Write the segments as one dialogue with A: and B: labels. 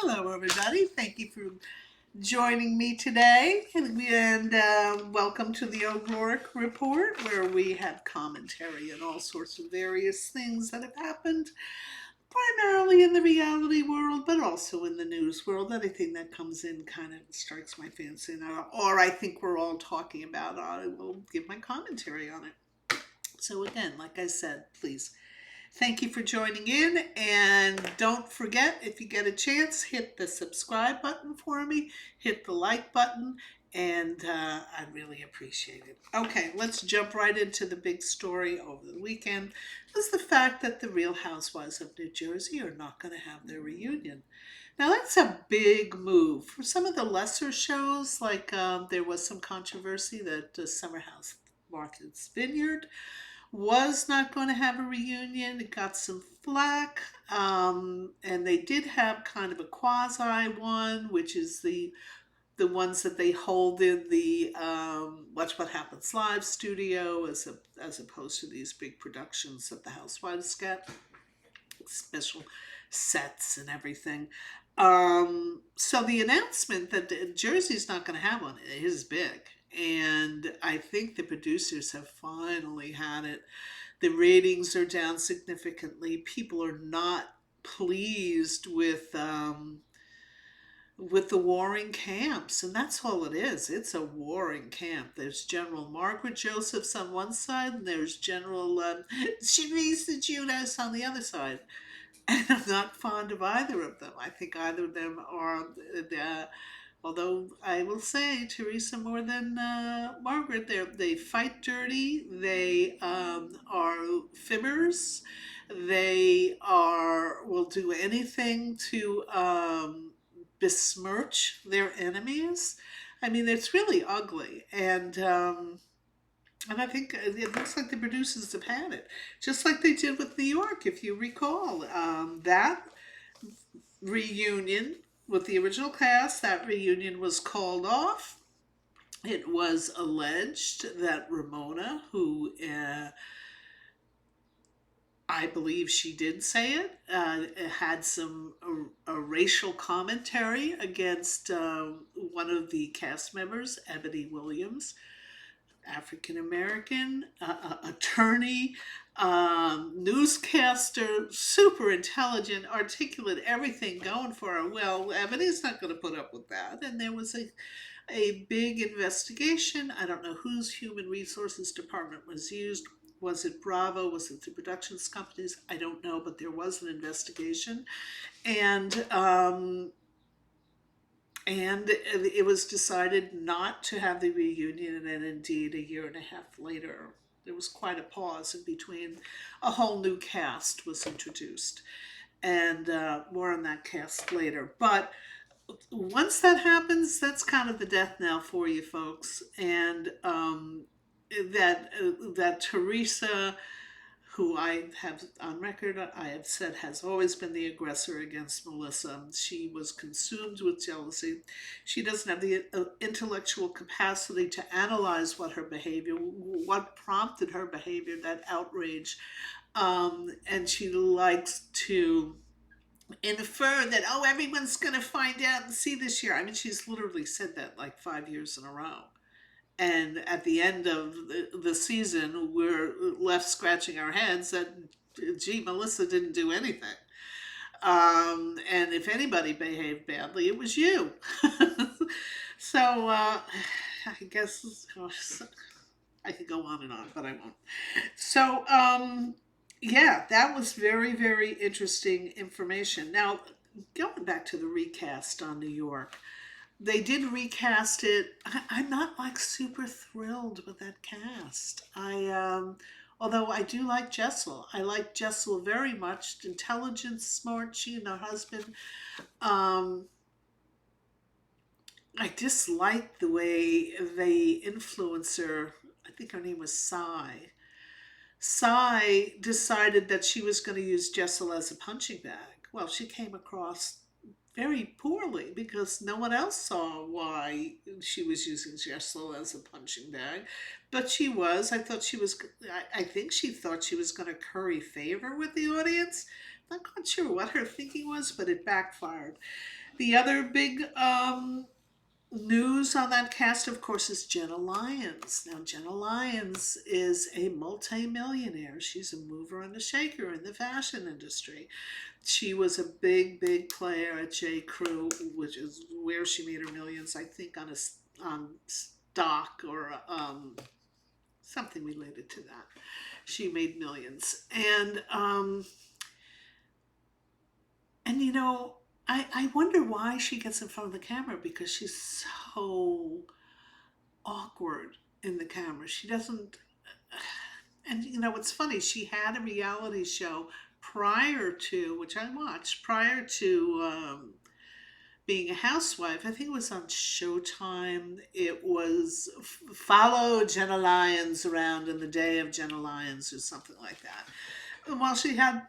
A: Hello, everybody. Thank you for joining me today, and welcome to the O'Rourke Report, where we have commentary on all sorts of various things that have happened, primarily in the reality world, but also in the news world. Anything that comes in kind of strikes my fancy, or I think we're all talking about, I will give my commentary on it. So again, like I said, please thank you for joining in, and don't forget, if you get a chance, hit the subscribe button for me, hit the like button, and I'd really appreciate it. Okay, let's jump right into the big story over the weekend. Was the fact that the Real Housewives of New Jersey are not going to have their reunion. Now that's a big move. For some of the lesser shows, like there was some controversy that Summer House Martha's Vineyard was not going to have a reunion. It got some flack, and they did have kind of a quasi one, which is the ones that they hold in the Watch What Happens Live studio, as opposed to these big productions that the Housewives get, special sets and everything. So the announcement that Jersey's not going to have one is big. And I think the producers have finally had it. The ratings are down significantly. People are not pleased with the warring camps, and that's all it is. It's a warring camp. There's General Margaret Josephs on one side, and there's General Shanice the Judas on the other side. And I'm not fond of either of them. I think either of them are, although I will say Teresa more than Margaret, they fight dirty. They are fibbers. They will do anything to besmirch their enemies. I mean, it's really ugly. And I think it looks like the producers have had it, just like they did with New York, if you recall. That reunion with the original cast, that reunion was called off. It was alleged that Ramona, who I believe she did say it, had some a racial commentary against one of the cast members, Ebony Williams, African American, attorney, newscaster, super intelligent, articulate, everything going for her. Well, Ebony's not going to put up with that. And there was a big investigation. I don't know whose human resources department was used. Was it Bravo? Was it the productions companies? I don't know, but there was an investigation. And it was decided not to have the reunion, and then indeed a year and a half later, there was quite a pause in between. A whole new cast was introduced, and more on that cast later. But once that happens, that's kind of the death knell for you folks. And that Teresa, who I have on record, I have said has always been the aggressor against Melissa. She was consumed with jealousy. She doesn't have the intellectual capacity to analyze what prompted her behavior, that outrage. And she likes to infer that, oh, everyone's going to find out and see this year. I mean, she's literally said that like 5 years in a row. And at the end of the season, we're left scratching our heads that, gee, Melissa didn't do anything. And if anybody behaved badly, it was you. So I guess I could go on and on, but I won't. So yeah, that was very, very interesting information. Now, going back to the recast on New York, they did recast it. I'm not like super thrilled with that cast. Although I do like Jessel. I like Jessel very much. Intelligent, smart. She and her husband. I dislike the way they influence her. I think her name was Sai. Sai decided that she was going to use Jessel as a punching bag. Well, she came across very poorly because no one else saw why she was using Jessel as a punching bag. But she was. I think she thought she was going to curry favor with the audience. not quite sure what her thinking was, but it backfired. The other big news on that cast, of course, is Jenna Lyons. Now, Jenna Lyons is a multi-millionaire. She's a mover and a shaker in the fashion industry. She was a big, big player at J. Crew, which is where she made her millions, I think, on stock or something related to that. She made millions, and you know, I wonder why she gets in front of the camera, because she's so awkward in the camera. She doesn't, and you know, it's funny, she had a reality show prior to, which I watched, prior to being a housewife. I think it was on Showtime. It was Follow Jenna Lyons Around in the Day of Jenna Lyons or something like that. And while she had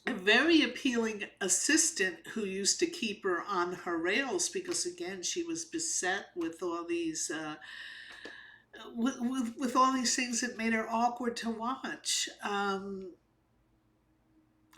A: a very appealing assistant who used to keep her on her rails, because again she was beset with all these with all these things that made her awkward to watch.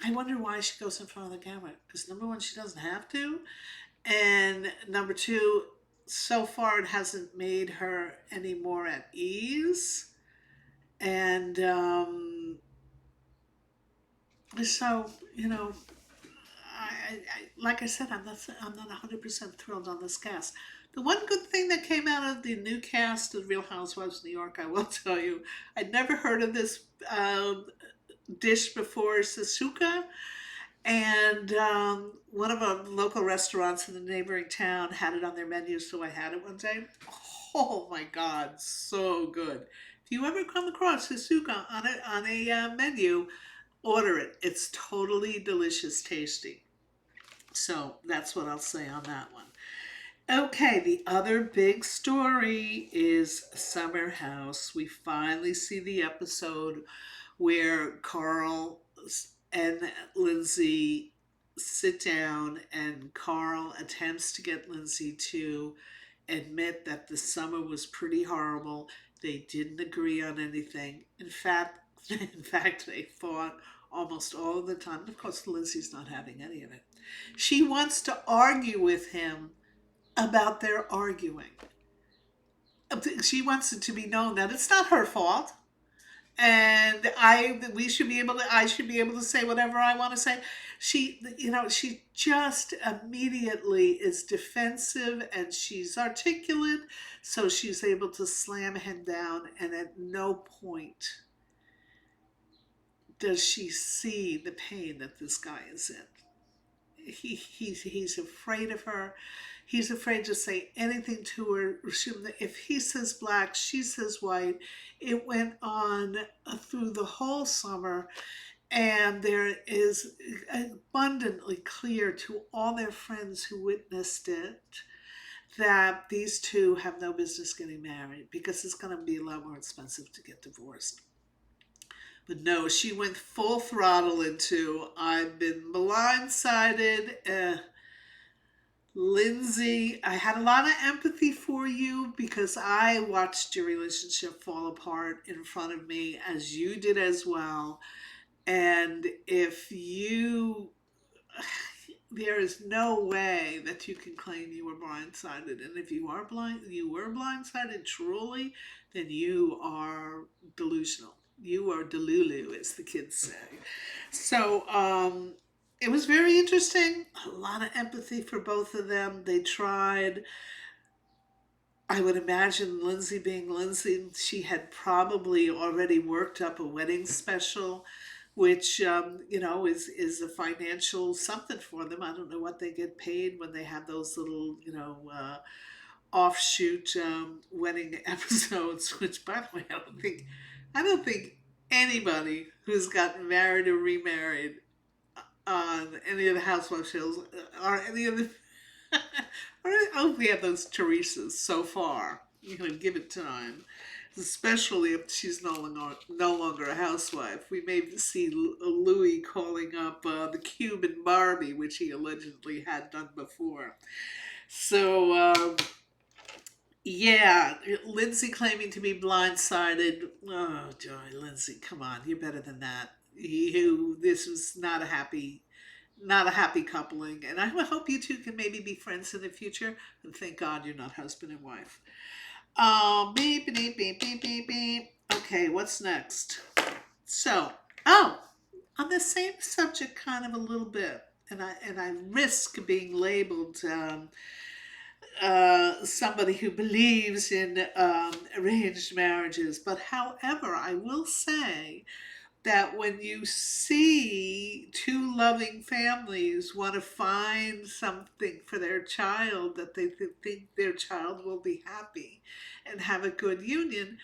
A: I wonder why she goes in front of the camera, because number one, she doesn't have to, and number two, so far it hasn't made her any more at ease. And so, you know, like I said, I'm not 100% thrilled on this cast. The one good thing that came out of the new cast of Real Housewives of New York, I will tell you, I'd never heard of this dish before, sasuka, and one of our local restaurants in the neighboring town had it on their menu, so I had it one day. Oh my God, so good! If you ever come across sasuka on a menu, order it. It's totally delicious, tasty. So that's what I'll say on that one. Okay, the other big story is Summer House. We finally see the episode where Carl and Lindsay sit down, and Carl attempts to get Lindsay to admit that the summer was pretty horrible. They didn't agree on anything. In fact, they fought almost all of the time. Of course, Lindsay's not having any of it. She wants to argue with him about their arguing. She wants it to be known that it's not her fault, and I should be able to say whatever I want to say. She just immediately is defensive, and she's articulate, so she's able to slam him down, and at no point does she see the pain that this guy is in. He's afraid of her. He's afraid to say anything to her. If he says black, she says white. It went on through the whole summer, and there is abundantly clear to all their friends who witnessed it that these two have no business getting married, because it's going to be a lot more expensive to get divorced. But no, she went full throttle into, I've been blindsided. Lindsay, I had a lot of empathy for you, because I watched your relationship fall apart in front of me, as you did as well. And there is no way that you can claim you were blindsided. And if you were blindsided truly, then you are delusional. You are delulu, as the kids say. So it was very interesting. A lot of empathy for both of them. They tried. I would imagine Lindsay being Lindsay, she had probably already worked up a wedding special, which is a financial something for them. I don't know what they get paid when they have those little offshoot wedding episodes. Which, by the way, I don't think anybody who's gotten married or remarried on any of the housewife shows or any of the I hope we have those Teresas so far. You know, give it time. Especially if she's no longer a housewife. We may see Louis calling up the Cuban Barbie, which he allegedly had done before. So, yeah, Lindsay claiming to be blindsided. Oh, Joy, Lindsay, come on, you're better than that. who this was not a happy coupling. And I hope you two can maybe be friends in the future. And thank God you're not husband and wife. Beep, beep, beep, beep, beep, beep. Okay, what's next? So, oh, on the same subject, kind of a little bit, and I risk being labeled somebody who believes in arranged marriages. But however, I will say that when you see two loving families want to find something for their child that they think their child will be happy and have a good union,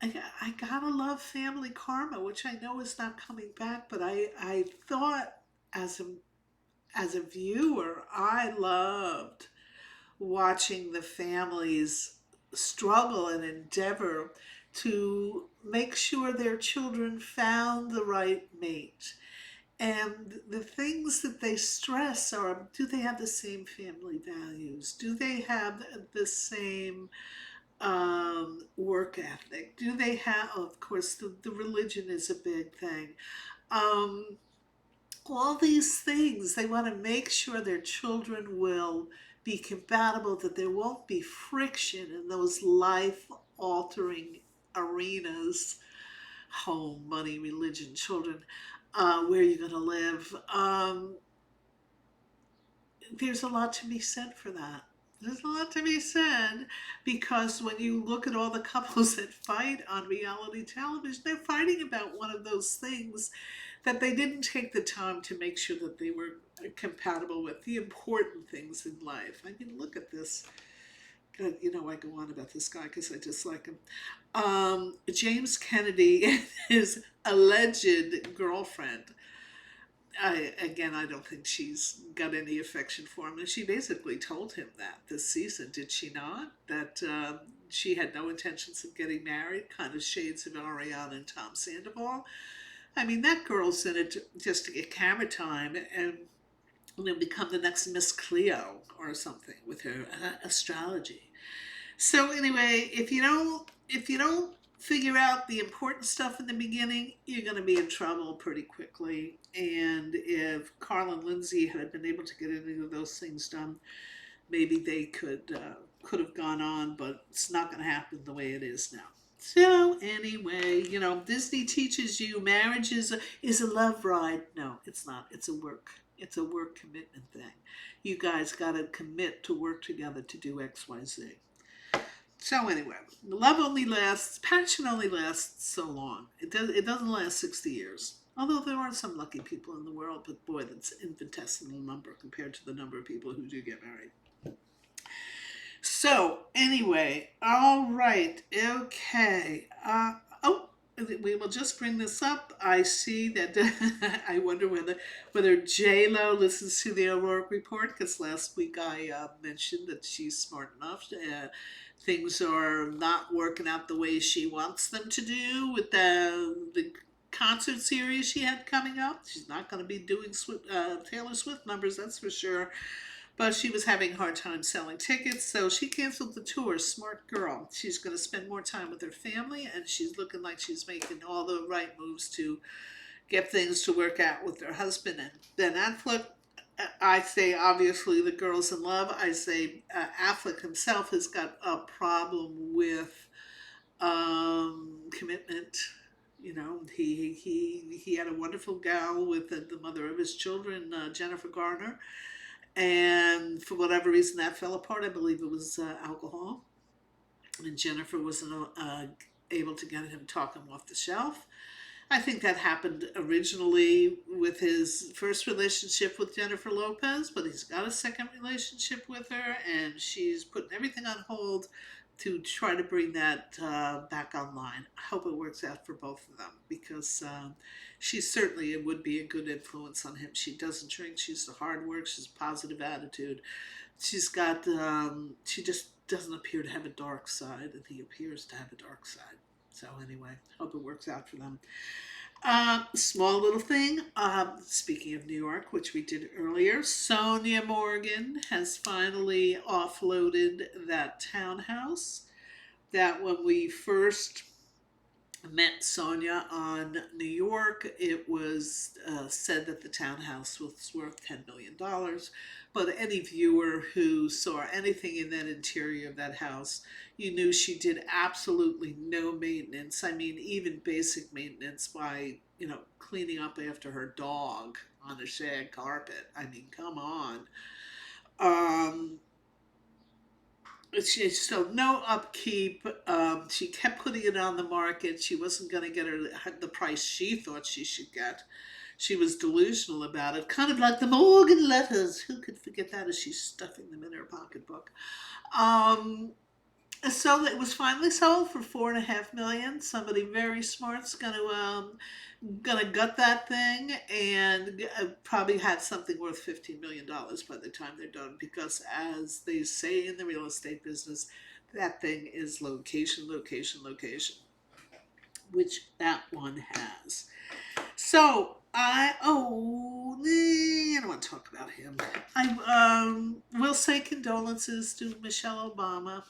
A: I gotta love family karma, which I know is not coming back. But I thought as a viewer, I loved watching the families struggle and endeavor to make sure their children found the right mate. And the things that they stress are, do they have the same family values? Do they have the same work ethic? Do they have, of course, the religion is a big thing. Um, all these things, they want to make sure their children will be compatible, that there won't be friction in those life altering arenas: home, money, religion, children, where you're going to live. There's a lot to be said for that. There's a lot to be said, because when you look at all the couples that fight on reality television, they're fighting about one of those things that they didn't take the time to make sure that they were compatible with the important things in life. I mean, look at this. God, I go on about this guy because I dislike him. James Kennedy and his alleged girlfriend. I don't think she's got any affection for him. And she basically told him that this season, did she not? That she had no intentions of getting married, kind of shades of Ariana and Tom Sandoval. I mean, that girl's in it just to get camera time and then become the next Miss Cleo or something with her astrology. So anyway, if you don't figure out the important stuff in the beginning, you're going to be in trouble pretty quickly. And if Carl and Lindsay had been able to get any of those things done, maybe they could have gone on. But it's not going to happen the way it is now. So anyway, Disney teaches you marriage is a love ride. No, it's not. It's a work. It's a work commitment thing. You guys got to commit to work together to do X, Y, Z. So anyway, love only lasts, passion only lasts so long. It doesn't last 60 years. Although there are some lucky people in the world, but boy, that's infinitesimal number compared to the number of people who do get married. So anyway, all right, okay. We will just bring this up. I see that I wonder whether JLo listens to the O'Rourke report, because last week I mentioned that she's smart enough. Things are not working out the way she wants them to do with the concert series she had coming up. She's not going to be doing Taylor Swift numbers, that's for sure. But she was having a hard time selling tickets, so she canceled the tour. Smart girl. She's going to spend more time with her family, and she's looking like she's making all the right moves to get things to work out with her husband. And Ben Affleck, I say obviously the girl's in love. I say Affleck himself has got a problem with commitment. He had a wonderful gal with the mother of his children, Jennifer Garner. And for whatever reason, that fell apart. I believe it was alcohol. And Jennifer wasn't able to get him talking off the shelf. I think that happened originally with his first relationship with Jennifer Lopez, but he's got a second relationship with her, and she's putting everything on hold to try to bring that back online. I hope it works out for both of them, because she certainly would be a good influence on him. She doesn't drink. She's a hard work. She's a positive attitude. She's got, she just doesn't appear to have a dark side, and he appears to have a dark side. So anyway, hope it works out for them. Small little thing, speaking of New York, which we did earlier, Sonja Morgan has finally offloaded that townhouse that when we first met Sonja on New York. It was said that the townhouse was worth $10 million. But any viewer who saw anything in that interior of that house, you knew she did absolutely no maintenance. I mean, even basic maintenance by, cleaning up after her dog on a shag carpet. I mean, come on. Um, so no upkeep. She kept putting it on the market. She wasn't going to get the price she thought she should get. She was delusional about it, kind of like the Morgan letters. Who could forget that as she's stuffing them in her pocketbook? Um, so it was finally sold for 4.5 million. Somebody very smart's gonna gut that thing and probably have something worth $15 million by the time they're done. Because as they say in the real estate business, that thing is location, location, location, which that one has. So I don't want to talk about him. I will say condolences to Michelle Obama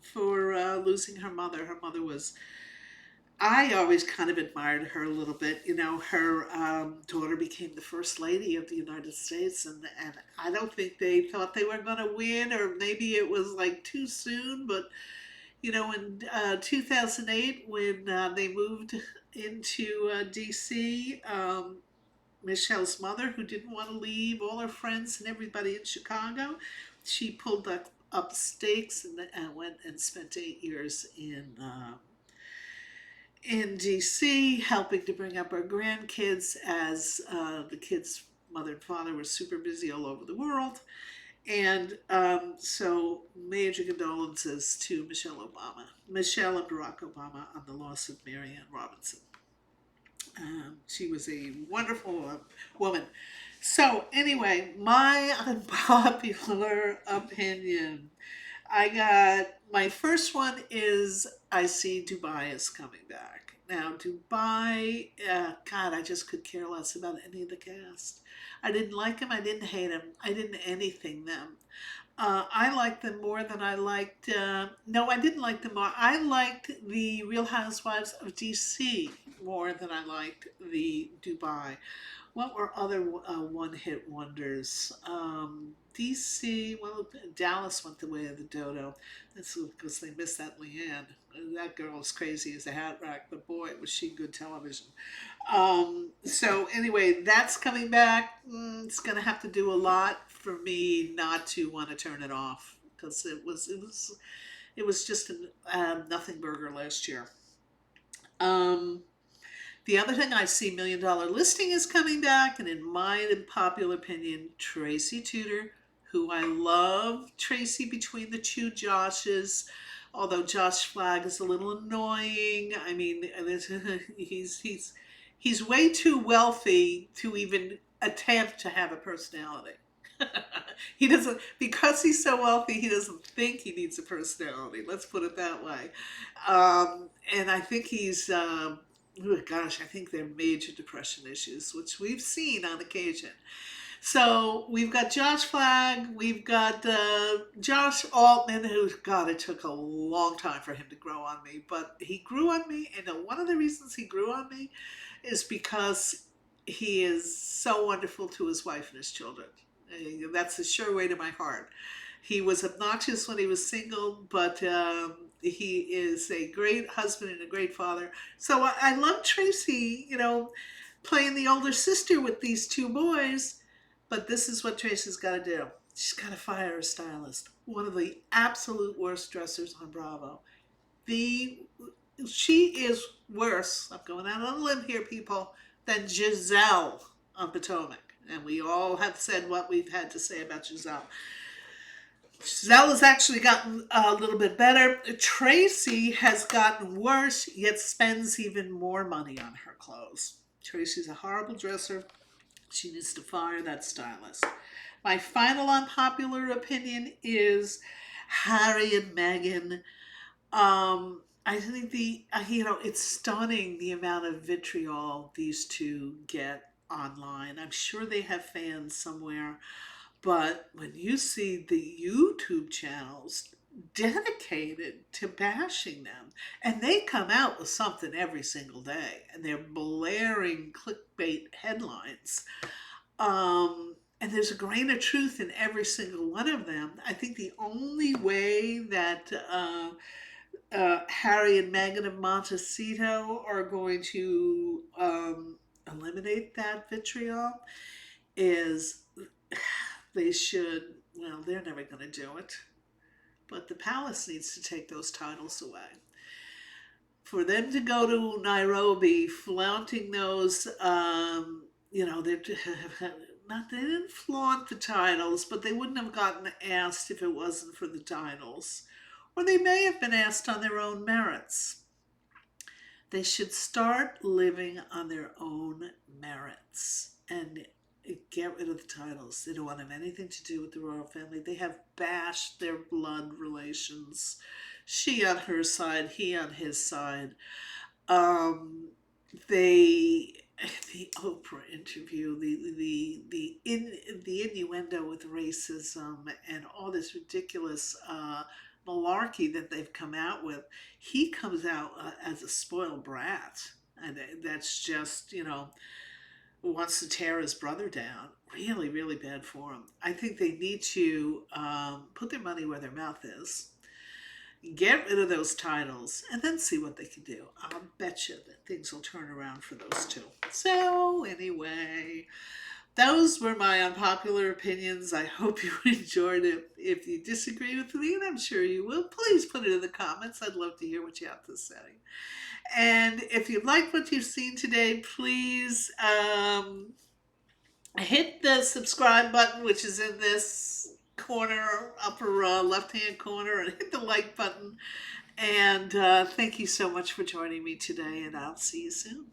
A: for losing her mother. Her mother was. I always kind of admired her a little bit. Her daughter became the first lady of the United States, and I don't think they thought they were going to win, or maybe it was like too soon. But in 2008, when they moved into DC, Michelle's mother, who didn't want to leave all her friends and everybody in Chicago, she pulled up stakes and went and spent 8 years in DC, helping to bring up our grandkids as the kids' mother and father were super busy all over the world. And so, major condolences to Michelle and Barack Obama on the loss of Marianne Robinson. She was a wonderful woman. So, anyway, my unpopular opinion. I got my first one is I see Dubai is coming back. Now, Dubai, God, I just could care less about any of the cast. I didn't like him. I didn't hate him. I didn't anything them. I liked them more than I liked. No, I didn't like them more. I liked the Real Housewives of DC more than I liked the Dubai. What were other one-hit wonders? DC, well, Dallas went the way of the dodo. That's because they missed that Leanne. That girl was crazy as a hat rack, but boy, was she good television. So anyway, that's coming back. It's going to have to do a lot for me not to want to turn it off, because it was just a nothing burger last year. Um, the other thing I see, Million Dollar Listing is coming back, and in my unpopular opinion, Tracy Tudor, who I love Tracy between the two Joshes, although Josh Flagg is a little annoying. I mean, he's way too wealthy to even attempt to have a personality. He doesn't, because he's so wealthy, he doesn't think he needs a personality. Let's put it that way. And I think oh gosh, I think they're major depression issues, which we've seen on occasion. So we've got Josh Flagg, we've got Josh Altman, who, God, it took a long time for him to grow on me, but he grew on me, and one of the reasons he grew on me is because he is so wonderful to his wife and his children. That's a sure way to my heart. He was obnoxious when he was single, but he is a great husband and a great father. So I love Tracy, playing the older sister with these two boys. But this is what Tracy's got to do. She's got to fire a stylist. One of the absolute worst dressers on Bravo. She is worse, I'm going out on a limb here, people, than Giselle on Potomac. And we all have said what we've had to say about Giselle. Giselle has actually gotten a little bit better. Tracy has gotten worse, yet spends even more money on her clothes. Tracy's a horrible dresser. She needs to fire that stylist. My final unpopular opinion is Harry and Meghan. I think it's stunning the amount of vitriol these two get online. I'm sure they have fans somewhere, but when you see the YouTube channels dedicated to bashing them. And they come out with something every single day, and they're blaring clickbait headlines. And there's a grain of truth in every single one of them. I think the only way that Harry and Meghan of Montecito are going to eliminate that vitriol is they should, well, they're never going to do it, but the palace needs to take those titles away. For them to go to Nairobi flaunting those, they're not, they didn't flaunt the titles, but they wouldn't have gotten asked if it wasn't for the titles. Or they may have been asked on their own merits. They should start living on their own merits and get rid of the titles. They don't want to have anything to do with the royal family. They have bashed their blood relations. She on her side, he on his side. The Oprah interview, the innuendo with racism and all this ridiculous malarkey that they've come out with. He comes out as a spoiled brat, and that's just wants to tear his brother down. Really, really bad for him. I think they need to put their money where their mouth is. Get rid of those titles and then see what they can do. I'll bet you that things will turn around for those two. So anyway, those were my unpopular opinions. I hope you enjoyed it. If you disagree with me, and I'm sure you will, please put it in the comments. I'd love to hear what you have to say. And if you like what you've seen today, please hit the subscribe button, which is in this corner, upper left-hand corner, and hit the like button. And thank you so much for joining me today, and I'll see you soon.